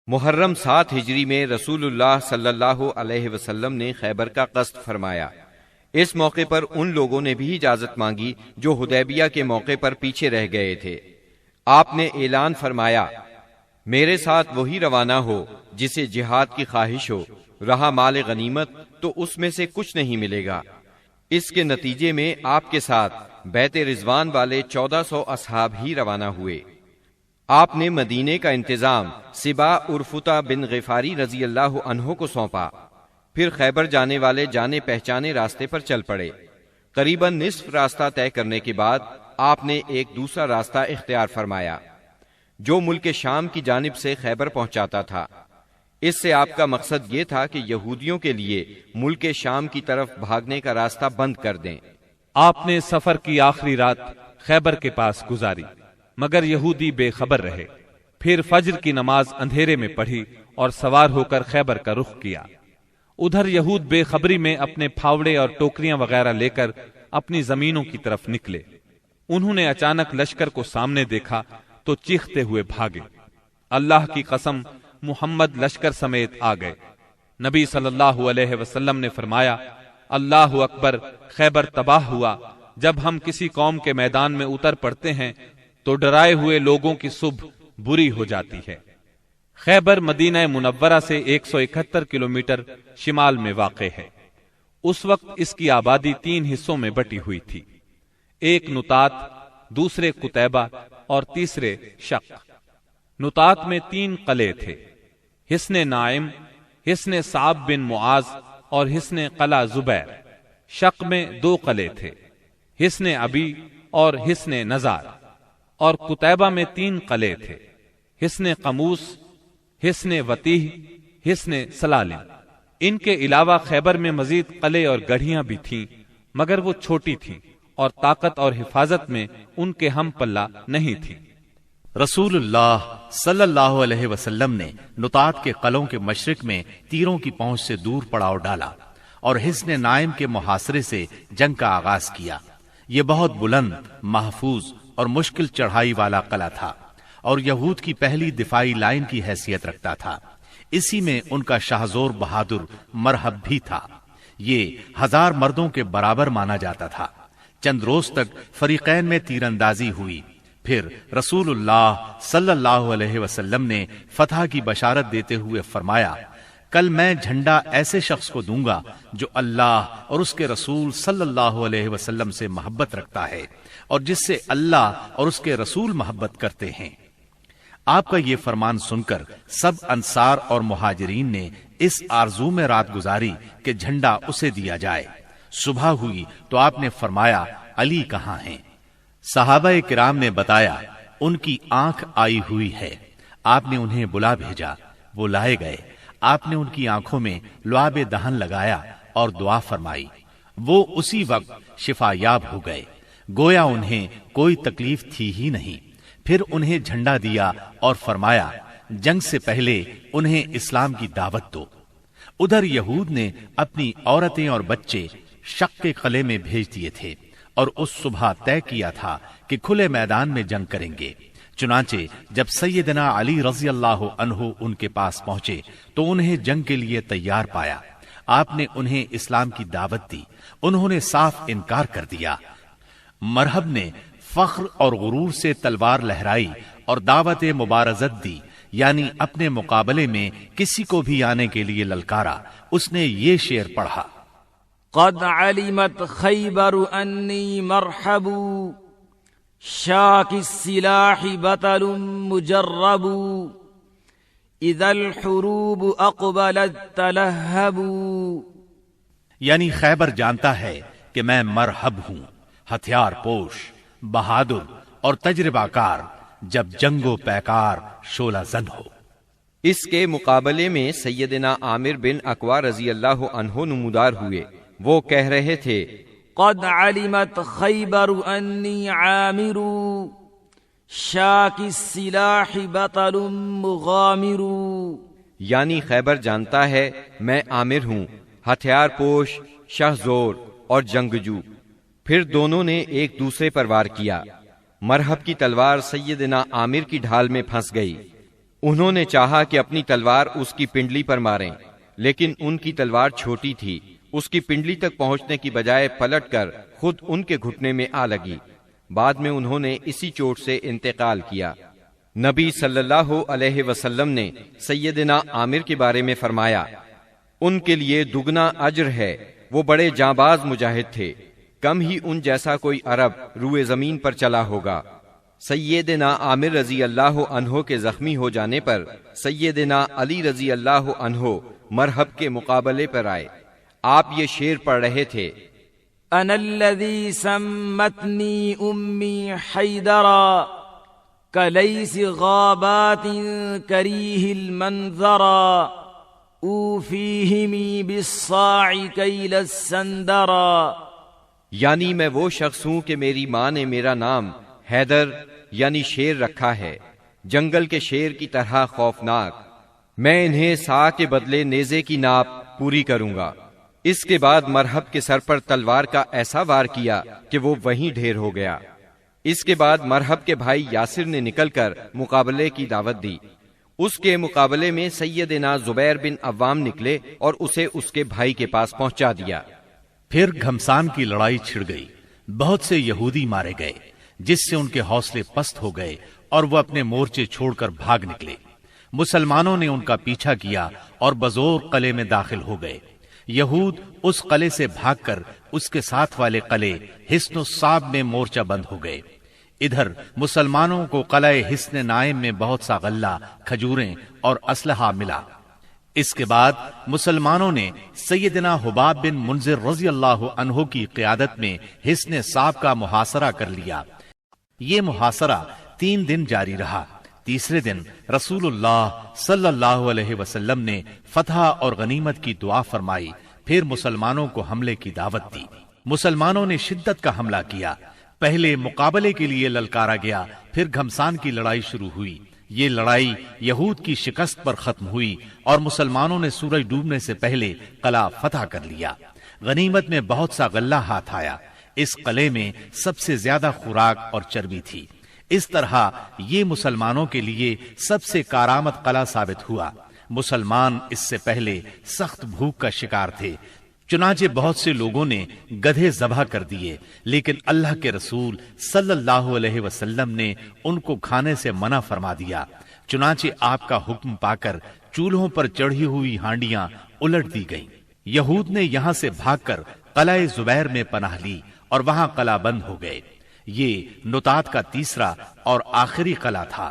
محرم 7 ہجری میں رسول اللہ صلی اللہ علیہ وسلم نے خیبر کا قصد فرمایا۔ اس موقع پر ان لوگوں نے بھی اجازت مانگی جو حدیبیہ کے موقع پر پیچھے رہ گئے تھے۔ آپ نے اعلان فرمایا، میرے ساتھ وہی روانہ ہو جسے جہاد کی خواہش ہو، رہا مال غنیمت تو اس میں سے کچھ نہیں ملے گا۔ اس کے نتیجے میں آپ کے ساتھ بیت رضوان والے 1400 اصحاب ہی روانہ ہوئے۔ آپ نے مدینے کا انتظام سبا عرفتہ بن غفاری رضی اللہ عنہ کو سونپا، پھر خیبر جانے والے جانے پہچانے راستے پر چل پڑے۔ قریباً نصف راستہ طے کرنے کے بعد آپ نے ایک دوسرا راستہ اختیار فرمایا جو ملک شام کی جانب سے خیبر پہنچاتا تھا۔ اس سے آپ کا مقصد یہ تھا کہ یہودیوں کے لیے ملک شام کی طرف بھاگنے کا راستہ بند کر دیں۔ آپ نے سفر کی آخری رات خیبر کے پاس گزاری، مگر یہودی بے خبر رہے۔ پھر فجر کی نماز اندھیرے میں پڑھی اور سوار ہو کر خیبر کا رخ کیا۔ ادھر یہود بے خبری میں اپنے پھاوڑے اور ٹوکریاں وغیرہ لے کر اپنی زمینوں کی طرف نکلے۔ انہوں نے اچانک لشکر کو سامنے دیکھا تو چیختے ہوئے بھاگے۔ اللہ کی قسم، محمد لشکر سمیت آ گئے۔ نبی صلی اللہ علیہ وسلم نے فرمایا، اللہ اکبر، خیبر تباہ ہوا۔ جب ہم کسی قوم کے میدان میں اتر پڑتے ہیں تو ڈرائے ہوئے لوگوں کی صبح بری ہو جاتی ہے۔ خیبر مدینہ منورہ سے 171 کلومیٹر شمال میں واقع ہے۔ اس وقت اس کی آبادی 3 حصوں میں بٹی ہوئی تھی، ایک نطات، دوسرے قتیبہ اور تیسرے شق۔ نطات میں 3 قلعے تھے، حصن نائم، حصن صعب بن معاذ اور حصن قلعہ زبیر۔ شق میں 2 قلعے تھے، حصن ابی اور حصن نزار، اور قتیبہ میں 3 قلعے تھے، حصن قموس، حصن وتیح، حصن سلالم۔ ان کے علاوہ خیبر میں مزید قلعے اور گڑھیاں بھی تھیں، مگر وہ چھوٹی تھیں اور طاقت اور حفاظت میں ان کے ہم پلہ نہیں تھی۔ رسول اللہ صلی اللہ علیہ وسلم نے نطات کے قلعوں کے مشرق میں تیروں کی پہنچ سے دور پڑاؤ ڈالا اور حصن نائم کے محاصرے سے جنگ کا آغاز کیا۔ یہ بہت بلند، محفوظ اور مشکل چڑھائی والا قلعہ تھا اور یہود کی پہلی دفاعی لائن کی حیثیت رکھتا تھا۔ اسی میں ان کا شاہزور بہادر مرحب بھی تھا۔ یہ 1000 مردوں کے برابر مانا جاتا تھا۔ چند روز تک فریقین میں تیر اندازی ہوئی، پھر رسول اللہ صلی اللہ علیہ وسلم نے فتح کی بشارت دیتے ہوئے فرمایا، کل میں جھنڈا ایسے شخص کو دوں گا جو اللہ اور اس کے رسول صلی اللہ علیہ وسلم سے محبت رکھتا ہے اور جس سے اللہ اور اس کے رسول محبت کرتے ہیں۔ آپ کا یہ فرمان سن کر سب انصار اور مہاجرین نے اس آرزو میں رات گزاری کہ جھنڈا اسے دیا جائے۔ صبح ہوئی تو آپ نے فرمایا، علی کہاں ہیں؟ صحابہ کرام نے بتایا، ان کی آنکھ آئی ہوئی ہے۔ آپ نے انہیں بلا بھیجا، وہ لائے گئے۔ آپ نے ان کی آنکھوں میں لعاب دہن لگایا اور دعا فرمائی۔ وہ اسی وقت شفا یاب ہو گئے، گویا انہیں کوئی تکلیف تھی ہی نہیں۔ پھر انہیں جھنڈا دیا اور فرمایا، جنگ سے پہلے انہیں اسلام کی دعوت دو۔ ادھر یہود نے اپنی عورتیں اور بچے شق کے قلعے میں بھیج دیے تھے اور اس صبح طے کیا تھا کہ کھلے میدان میں جنگ کریں گے۔ چنانچہ جب سیدنا علی رضی اللہ عنہ ان کے پاس پہنچے تو انہیں جنگ کے لیے تیار پایا۔ آپ نے انہیں اسلام کی دعوت دی، انہوں نے صاف انکار کر دیا۔ مرحب نے فخر اور غرور سے تلوار لہرائی اور دعوت مبارزت دی، یعنی اپنے مقابلے میں کسی کو بھی آنے کے لیے للکارا۔ اس نے یہ شعر پڑھا، قد علمت خیبر انی مرحب، شاک السلاح بطل مجرب، اذا الحروب اقبلت تلہب۔ یعنی خیبر جانتا ہے کہ میں مرحب ہوں، ہتھیار پوش، بہادر اور تجربہ کار، جب جنگ و پیکار شعلہ زن ہو۔ اس کے مقابلے میں سیدنا عامر بن اقوا رضی اللہ عنہ نمودار ہوئے۔ وہ کہہ رہے تھے، قد علمت خیبر انی عامر، شاک السلاح بطل مغامر۔ یعنی خیبر جانتا ہے میں عامر ہوں، ہتھیار پوش، شہزور اور جنگجو۔ پھر دونوں نے ایک دوسرے پر وار کیا۔ مرحب کی تلوار سیدنا عامر کی ڈھال میں پھنس گئی۔ انہوں نے چاہا کہ اپنی تلوار اس کی پنڈلی پر ماریں، لیکن ان کی تلوار چھوٹی تھی، اس کی پنڈلی تک پہنچنے کی بجائے پلٹ کر خود ان کے گھٹنے میں آ لگی۔ بعد میں انہوں نے اسی چوٹ سے انتقال کیا۔ نبی صلی اللہ علیہ وسلم نے سیدنا عامر کے بارے میں فرمایا، ان کے لیے دگنا اجر ہے، وہ بڑے جانباز مجاہد تھے، کم ہی ان جیسا کوئی عرب روئے زمین پر چلا ہوگا۔ سیدنا عامر رضی اللہ عنہ کے زخمی ہو جانے پر سیدنا علی رضی اللہ عنہ مرحب کے مقابلے پر آئے۔ آپ یہ شعر پڑھ رہے تھے، انا الذی سمتنی امی حیدرا کلیس غابات کریہ المنظرا اوفیہمی بالصاع کیل السندرا، یعنی میں وہ شخص ہوں کہ میری ماں نے میرا نام حیدر یعنی شیر رکھا ہے، جنگل کے شیر کی طرح خوفناک، میں انہیں سا کے بدلے نیزے کی ناپ پوری کروں گا۔ اس کے بعد مرحب کے سر پر تلوار کا ایسا وار کیا کہ وہ وہیں ڈھیر ہو گیا۔ اس کے بعد مرحب کے بھائی یاسر نے نکل کر مقابلے کی دعوت دی۔ اس کے مقابلے میں سیدنا زبیر بن عوام نکلے اور اسے اس کے بھائی کے پاس پہنچا دیا۔ پھر گھمسان کی لڑائی چھڑ گئی، بہت سے یہودی مارے گئے، جس سے ان کے حوصلے پست ہو گئے اور وہ اپنے مورچے چھوڑ کر بھاگ نکلے۔ مسلمانوں نے ان کا پیچھا کیا اور بزور قلعے میں داخل ہو گئے۔ یہود اس قلعے سے بھاگ کر اس کے ساتھ والے قلعے حصن الصاب میں مورچہ بند ہو گئے۔ ادھر مسلمانوں کو قلعہ حصن نائم میں بہت سا غلہ، کھجوریں اور اسلحہ ملا۔ اس کے بعد مسلمانوں نے سیدنا حباب بن منذر رضی اللہ عنہ کی قیادت میں حصن صاب کا محاصرہ کر لیا۔ یہ محاصرہ 3 دن جاری رہا۔ تیسرے دن رسول اللہ صلی اللہ علیہ وسلم نے فتح اور غنیمت کی دعا فرمائی، پھر مسلمانوں کو حملے کی دعوت دی۔ مسلمانوں نے شدت کا حملہ کیا۔ پہلے مقابلے کے لیے للکارا گیا، پھر گھمسان کی لڑائی شروع ہوئی۔ یہ لڑائی یہود کی شکست پر ختم ہوئی اور مسلمانوں نے سورج ڈوبنے سے پہلے قلعہ فتح کر لیا۔ غنیمت میں بہت سا غلہ ہاتھ آیا۔ اس قلعے میں سب سے زیادہ خوراک اور چربی تھی۔ اس طرح یہ مسلمانوں کے لیے سب سے کارآمد قلعہ ثابت ہوا۔ مسلمان اس سے پہلے سخت بھوک کا شکار تھے، چنانچہ بہت سے لوگوں نے گدھے ذبح کر دیے، لیکن اللہ کے رسول صلی اللہ علیہ وسلم نے ان کو کھانے سے منع فرما دیا۔ چنانچہ آپ کا حکم پا کر چولہوں پر چڑھی ہوئی ہانڈیاں الٹ دی گئیں۔ یہود نے یہاں سے بھاگ کر قلعہ زبیر میں پناہ لی اور وہاں قلعہ بند ہو گئے۔ یہ نطات کا تیسرا اور آخری قلعہ تھا۔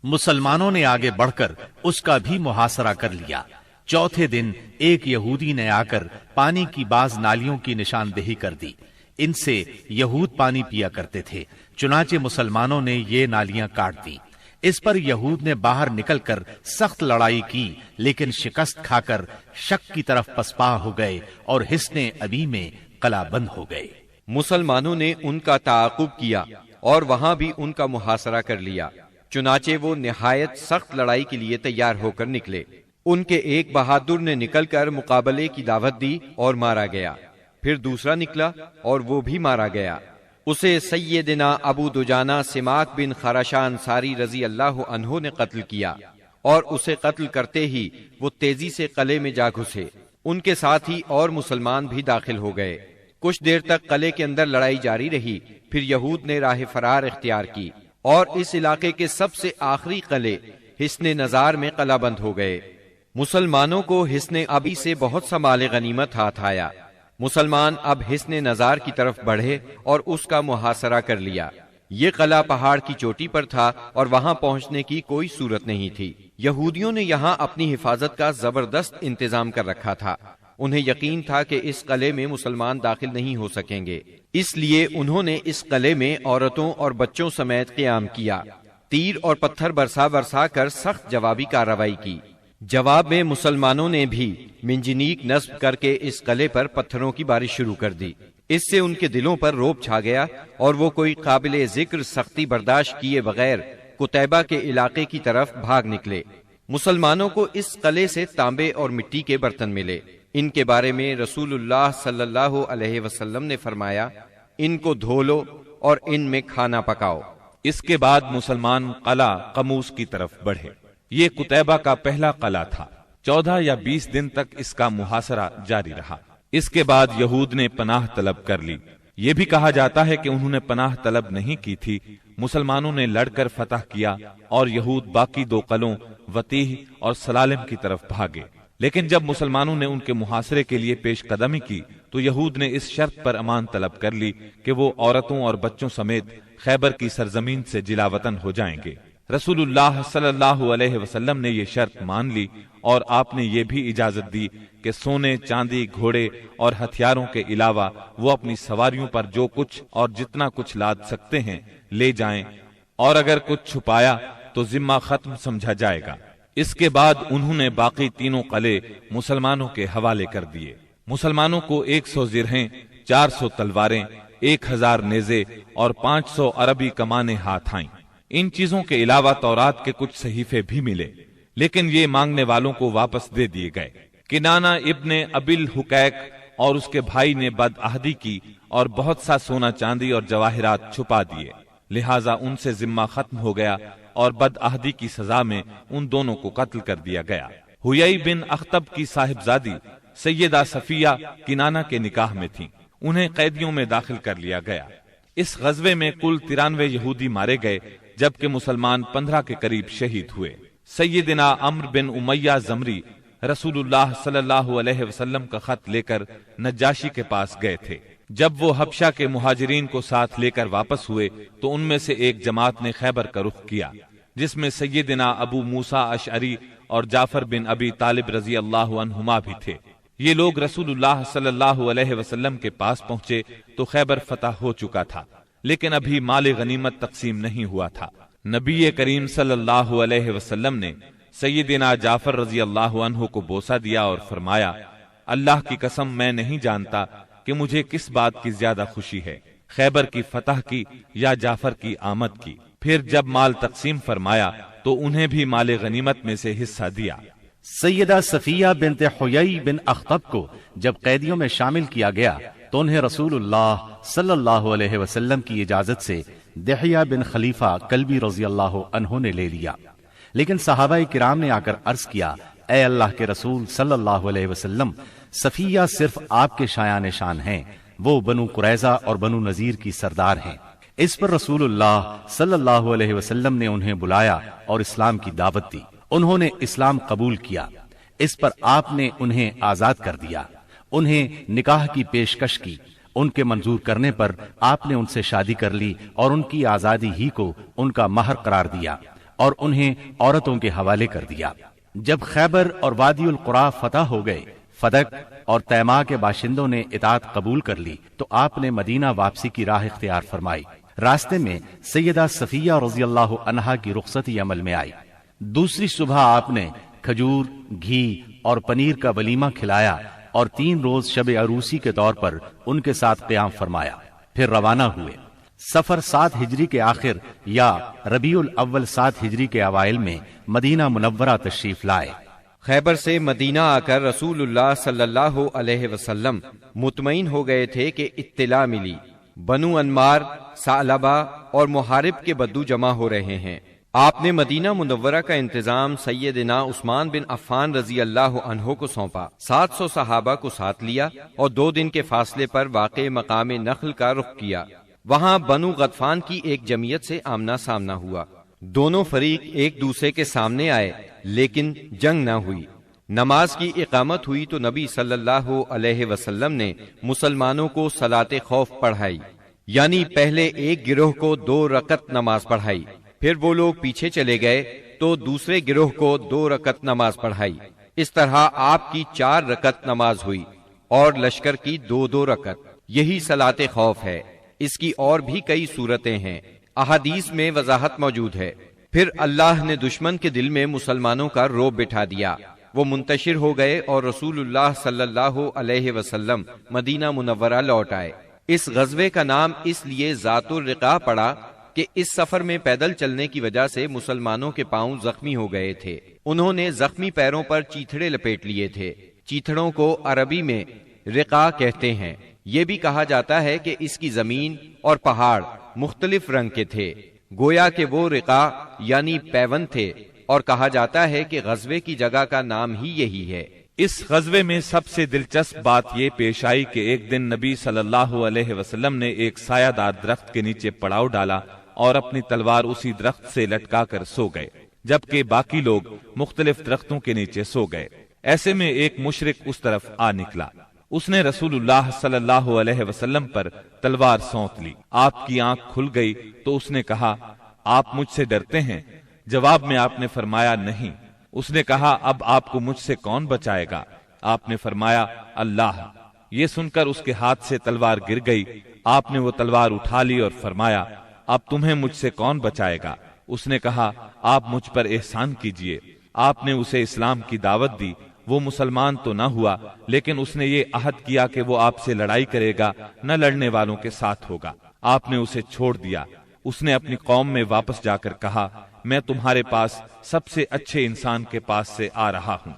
مسلمانوں نے آگے بڑھ کر اس کا بھی محاصرہ کر لیا۔ چوتھے دن ایک یہودی نے آ کر پانی کی بعض نالیوں کی نشاندہی کر دی۔ ان سے یہود پانی پیا کرتے تھے، چنانچہ مسلمانوں نے یہ نالیاں کاٹ دی۔ اس پر یہود نے باہر نکل کر سخت لڑائی کی، لیکن شکست کھا کر شک کی طرف پسپا ہو گئے اور حصن ابی میں قلعہ بند ہو گئے۔ مسلمانوں نے ان کا تعاقب کیا اور وہاں بھی ان کا محاصرہ کر لیا، چنانچہ وہ نہایت سخت لڑائی کے لیے تیار ہو کر نکلے۔ ان کے ایک بہادر نے نکل کر مقابلے کی دعوت دی اور مارا گیا، پھر دوسرا نکلا اور وہ بھی مارا گیا۔ اسے سیدنا ابو دجانہ سماک بن خراشہ انصاری رضی اللہ عنہ نے قتل کیا، اور اسے قتل کرتے ہی وہ تیزی سے قلعے میں جا گھسے۔ ان کے ساتھ ہی اور مسلمان بھی داخل ہو گئے۔ کچھ دیر تک قلعے کے اندر لڑائی جاری رہی، پھر یہود نے راہ فرار اختیار کی اور اس علاقے کے سب سے آخری قلعے حصن نزار میں قلعہ بند ہو گئے۔ مسلمانوں کو حصن ابی سے بہت سا مال غنیمت ہاتھ آیا۔ مسلمان اب حصن نزار کی طرف بڑھے اور اس کا محاصرہ کر لیا۔ یہ قلعہ پہاڑ کی چوٹی پر تھا اور وہاں پہنچنے کی کوئی صورت نہیں تھی۔ یہودیوں نے یہاں اپنی حفاظت کا زبردست انتظام کر رکھا تھا۔ انہیں یقین تھا کہ اس قلعے میں مسلمان داخل نہیں ہو سکیں گے، اس لیے انہوں نے اس قلعے میں عورتوں اور بچوں سمیت قیام کیا۔ تیر اور پتھر برسا کر سخت جوابی کارروائی کی۔ جواب میں مسلمانوں نے بھی منجنیق نصب کر کے اس قلعے پر پتھروں کی بارش شروع کر دی۔ اس سے ان کے دلوں پر رعب چھا گیا اور وہ کوئی قابل ذکر سختی برداشت کیے بغیر قتیبہ کے علاقے کی طرف بھاگ نکلے۔ مسلمانوں کو اس قلعے سے تانبے اور مٹی کے برتن ملے۔ ان کے بارے میں رسول اللہ صلی اللہ علیہ وسلم نے فرمایا، ان کو دھو لو اور ان میں کھانا پکاؤ۔ اس کے بعد مسلمان قلعہ قموس کی طرف بڑھے۔ یہ قتیبہ کا پہلا قلعہ تھا۔ 14 یا 20 دن تک اس کا محاصرہ جاری رہا۔ اس کے بعد یہود نے پناہ طلب کر لی۔ یہ بھی کہا جاتا ہے کہ انہوں نے پناہ طلب نہیں کی تھی، مسلمانوں نے لڑ کر فتح کیا اور یہود باقی 2 قلعوں وتیح اور سلالم کی طرف بھاگے۔ لیکن جب مسلمانوں نے ان کے محاصرے کے لیے پیش قدمی کی تو یہود نے اس شرط پر امان طلب کر لی کہ وہ عورتوں اور بچوں سمیت خیبر کی سرزمین سے جلا وطن ہو جائیں گے۔ رسول اللہ صلی اللہ علیہ وسلم نے یہ شرط مان لی اور آپ نے یہ بھی اجازت دی کہ سونے، چاندی، گھوڑے اور ہتھیاروں کے علاوہ وہ اپنی سواریوں پر جو کچھ اور جتنا کچھ لاد سکتے ہیں لے جائیں، اور اگر کچھ چھپایا تو ذمہ ختم سمجھا جائے گا۔ اس کے بعد انہوں نے باقی 3 قلعے مسلمانوں کے حوالے کر دیے۔ مسلمانوں کو 100 زرہیں، 400 تلواریں، 1000 نیزے اور 500 عربی کمانیں ہاتھ آئیں۔ ان چیزوں کے علاوہ تورات کے کچھ صحیفے بھی ملے، لیکن یہ مانگنے والوں کو واپس دے دیے گئے۔ کنانہ ابن ابی الحقیق اور اس کے بھائی نے بدعہدی کی اور بہت سا سونا چاندی اور جواہرات چھپا دیے، لہٰذا ان سے ذمہ ختم ہو گیا اور بدعہدی کی سزا میں ان دونوں کو قتل کر دیا گیا۔ حیی بن اخطب کی صاحبزادی سیدہ صفیہ کنانہ کے نکاح میں تھیں، انہیں قیدیوں میں داخل کر لیا گیا۔ اس غزوے میں کل 93 یہودی مارے گئے، جبکہ مسلمان 15 کے قریب شہید ہوئے۔ سیدنا عمرو بن امیہ زمری رسول اللہ صلی اللہ علیہ وسلم کا خط لے کر نجاشی کے پاس گئے تھے۔ جب وہ حبشہ کے مہاجرین کو ساتھ لے کر واپس ہوئے تو ان میں سے ایک جماعت نے خیبر کا رخ کیا، جس میں سیدنا ابو موسیٰ اشعری اور جعفر بن ابی طالب رضی اللہ عنہما بھی تھے۔ یہ لوگ رسول اللہ صلی اللہ علیہ وسلم کے پاس پہنچے تو خیبر فتح ہو چکا تھا، لیکن ابھی مال غنیمت تقسیم نہیں ہوا تھا۔ نبی کریم صلی اللہ علیہ وسلم نے سیدنا جعفر رضی اللہ عنہ کو بوسہ دیا اور فرمایا، اللہ کی قسم میں نہیں جانتا کہ مجھے کس بات کی زیادہ خوشی ہے، خیبر کی فتح کی یا جعفر کی آمد کی۔ پھر جب مال تقسیم فرمایا تو انہیں بھی مال غنیمت میں سے حصہ دیا۔ سیدہ صفیہ بنت حیی بن اخطب کو جب قیدیوں میں شامل کیا گیا تو انہیں رسول اللہ صلی اللہ علیہ وسلم کی اجازت سے دحیہ بن خلیفہ کلبی رضی اللہ عنہ نے لے لیا، لیکن صحابہ کرام نے آ کر عرض کیا، اے اللہ کے رسول صلی اللہ علیہ وسلم، صفیہ صرف آپ کے شایان شان ہیں، وہ بنو قریظہ اور بنو نذیر کی سردار ہیں۔ اس پر رسول اللہ صلی اللہ علیہ وسلم نے انہیں بلایا اور اسلام کی دعوت دی۔ انہوں نے اسلام قبول کیا۔ اس پر آپ نے انہیں آزاد کر دیا، انہیں نکاح کی پیشکش کی۔ ان کے منظور کرنے پر آپ نے ان سے شادی کر لی اور ان کی آزادی ہی کو ان کا مہر قرار دیا اور انہیں عورتوں کے حوالے کر دیا۔ جب خیبر اور وادی القریٰ فتح ہو گئے، فدق اور تیماء کے باشندوں نے اطاعت قبول کر لی تو آپ نے مدینہ واپسی کی راہ اختیار فرمائی۔ راستے میں سیدہ صفیہ رضی اللہ عنہا کی رخصتی عمل میں آئی۔ دوسری صبح آپ نے کھجور، گھی اور پنیر کا ولیمہ کھلایا اور 3 روز شب عروسی کے طور پر ان کے ساتھ قیام فرمایا، پھر روانہ ہوئے۔ سفر 7 ہجری کے آخر یا ربیع الاول 7 ہجری کے اوائل میں مدینہ منورہ تشریف لائے۔ خیبر سے مدینہ آ کر رسول اللہ صلی اللہ علیہ وسلم مطمئن ہو گئے تھے کہ اطلاع ملی بنو انمار، ثعلبہ اور محارب کے بدو جمع ہو رہے ہیں۔ آپ نے مدینہ منورہ کا انتظام سیدنا عثمان بن عفان رضی اللہ عنہ کو سونپا، 700 صحابہ کو ساتھ لیا اور 2 دن کے فاصلے پر واقع مقام نخل کا رخ کیا۔ وہاں بنو غطفان کی ایک جمعیت سے آمنا سامنا ہوا۔ دونوں فریق ایک دوسرے کے سامنے آئے لیکن جنگ نہ ہوئی۔ نماز کی اقامت ہوئی تو نبی صلی اللہ علیہ وسلم نے مسلمانوں کو صلاۃ خوف پڑھائی، یعنی پہلے ایک گروہ کو 2 رکعت نماز پڑھائی، پھر وہ لوگ پیچھے چلے گئے تو دوسرے گروہ کو 2 رکعت نماز پڑھائی۔ اس طرح آپ کی 4 رکعت نماز ہوئی اور لشکر کی 2 رکعت۔ یہی صلاۃ خوف ہے۔ اس کی اور بھی کئی صورتیں ہیں، احادیث میں وضاحت موجود ہے۔ پھر اللہ نے دشمن کے دل میں مسلمانوں کا رعب بٹھا دیا، وہ منتشر ہو گئے اور رسول اللہ صلی اللہ علیہ وسلم مدینہ منورہ لوٹ آئے۔ اس غزوے کا نام اس لیے ذات الرقاع پڑا کہ اس سفر میں پیدل چلنے کی وجہ سے مسلمانوں کے پاؤں زخمی ہو گئے تھے۔ انہوں نے زخمی پیروں پر چیتھڑے لپیٹ لیے تھے۔ چیتھڑوں کو عربی میں رقاع کہتے ہیں۔ یہ بھی کہا جاتا ہے کہ اس کی زمین اور پہاڑ مختلف رنگ کے تھے، گویا کہ وہ رقاع یعنی پیون تھے اور کہا جاتا ہے کہ غزوے کی جگہ کا نام ہی یہی ہے۔ اس غزوے میں سب سے دلچسپ بات یہ پیش آئی کہ ایک دن نبی صلی اللہ علیہ وسلم نے ایک سایہ دار درخت کے نیچے پڑاؤ ڈالا اور اپنی تلوار اسی درخت سے لٹکا کر سو گئے، جبکہ باقی لوگ مختلف درختوں کے نیچے سو گئے۔ ایسے میں ایک مشرک اس طرف آ نکلا، اس نے رسول اللہ صلی اللہ علیہ وسلم پر تلوار سونت لی۔ آپ کی آنکھ کھل گئی تو اس نے کہا، آپ مجھ سے ڈرتے ہیں؟ جواب میں آپ نے فرمایا، نہیں۔ اس نے کہا، اب آپ کو مجھ سے کون بچائے گا؟ آپ نے فرمایا، اللہ۔ یہ سن کر اس کے ہاتھ سے تلوار گر گئی۔ آپ نے وہ تلوار اٹھا لی اور فرمایا، اب تمہیں مجھ سے کون بچائے گا؟ اس نے کہا، آپ مجھ پر احسان کیجئے۔ آپ نے اسے اسلام کی دعوت دی۔ وہ مسلمان تو نہ ہوا، لیکن اس نے یہ عہد کیا کہ وہ آپ سے لڑائی کرے گا، نہ لڑنے والوں کے ساتھ ہوگا۔ آپ نے اسے چھوڑ دیا۔ اس نے اپنی قوم میں واپس جا کر کہا، میں تمہارے پاس سب سے اچھے انسان کے پاس سے آ رہا ہوں۔